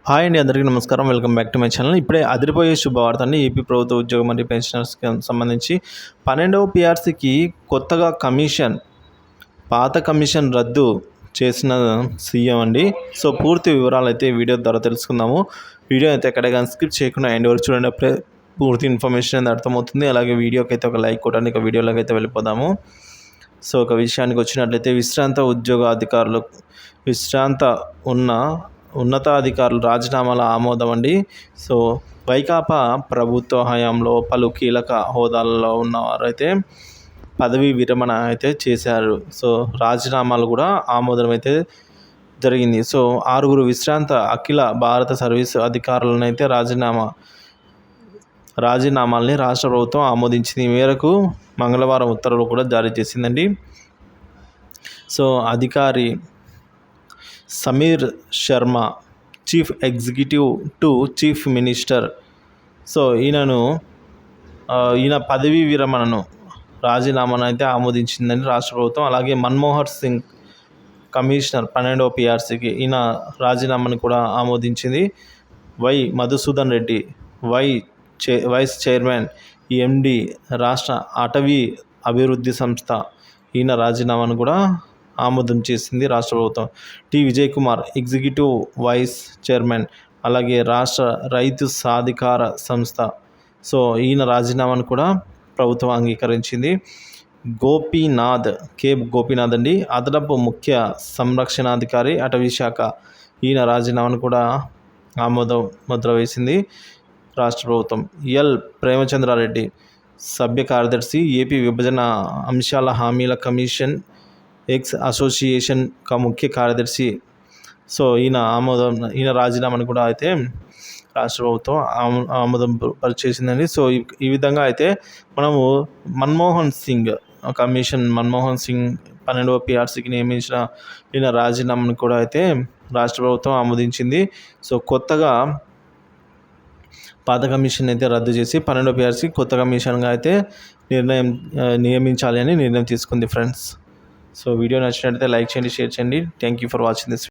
Hi అండి, అందరికీ నమస్కారం. Welcome back to my channel. ఇప్పుడే అదిరిపోయే శుభవార్త అండి. ఏపీ ప్రభుత్వ ఉద్యోగ మరియు పెన్షనర్స్కి సంబంధించి 12వ పిఆర్సీకి కొత్తగా పాత కమిషన్ రద్దు చేసిన సీఎం అండి. సో పూర్తి వివరాలు అయితే వీడియో ద్వారా తెలుసుకుందాము. వీడియో అయితే ఎక్కడ కానీ స్కిప్ చేయకుండా ఎండ్ వరకు చూడండి. అప్పుడే పూర్తి ఇన్ఫర్మేషన్ అనేది అర్థమవుతుంది. అలాగే వీడియోకి అయితే ఒక లైక్ కొట్టండి. ఇక వీడియోలోకి అయితే వెళ్ళిపోదాము. సో ఒక విషయానికి వచ్చినట్లయితే ఉన్నతాధికారులు రాజీనామాల ఆమోదం అండి. సో వైకాపా ప్రభుత్వ హయాంలో పలు కీలక హోదాలలో ఉన్నవారైతే పదవీ విరమణ అయితే చేశారు. సో రాజీనామాలు కూడా ఆమోదం అయితే జరిగింది. సో 6 విశ్రాంత అఖిల భారత సర్వీసు అధికారులను అయితే రాజీనామాల్ని రాష్ట్ర ప్రభుత్వం ఆమోదించింది. ఈ మేరకు మంగళవారం ఉత్తర్వులు కూడా జారీ చేసిందండి. సో అధికారి Sameer Sharma, chief executive to chief minister, so ఈయన పదవీ విరమణను రాజీనామాను అయితే ఆమోదించిందని రాష్ట్ర ప్రభుత్వం. అలాగే మన్మోహన్ సింగ్, కమిషనర్ 12వ పిఆర్సీకి, ఈయన రాజీనామాను కూడా ఆమోదించింది. Y Madhusudan Reddy, vice chairman, MD రాష్ట్ర అటవీ అభివృద్ధి సంస్థ, ఈయన రాజీనామాను కూడా ఆమోదం చేసింది రాష్ట్ర ప్రభుత్వం. Vijay Kumar, executive vice chairman, అలాగే రాష్ట్ర రైతు సాధికార సంస్థ, సో ఈయన రాజీనామాను కూడా ప్రభుత్వం అంగీకరించింది. గోపీనాథ్ అండి, అదనపు ముఖ్య సంరక్షణాధికారి, అటవీ శాఖ, ఈయన రాజీనామాను కూడా ఆమోదం ముద్ర వేసింది రాష్ట్ర ప్రభుత్వం. ప్రేమచంద్రారెడ్డి, సభ్య కార్యదర్శి, ఏపీ విభజన అంశాల హామీల కమిషన్ ఎక్స్ అసోసియేషన్ ముఖ్య కార్యదర్శి, సో ఈయన రాజీనామాను కూడా అయితే రాష్ట్ర ప్రభుత్వం ఆమోదం పరిచేసిందండి. సో ఈ విధంగా అయితే మనము మన్మోహన్ సింగ్ 12వ పిఆర్సీకి నియమించిన ఈయన రాజీనామాను కూడా అయితే రాష్ట్ర ప్రభుత్వం ఆమోదించింది. సో కొత్తగా పాత కమిషన్ అయితే రద్దు చేసి 12వ పిఆర్సీ కొత్త కమిషన్గా అయితే నియమించాలి అని నిర్ణయం తీసుకుంది ఫ్రెండ్స్. సో వీడియో నచ్చినట్లయితే లైక్ చేయండి, షేర్ చేయండి. Thank you for watching this.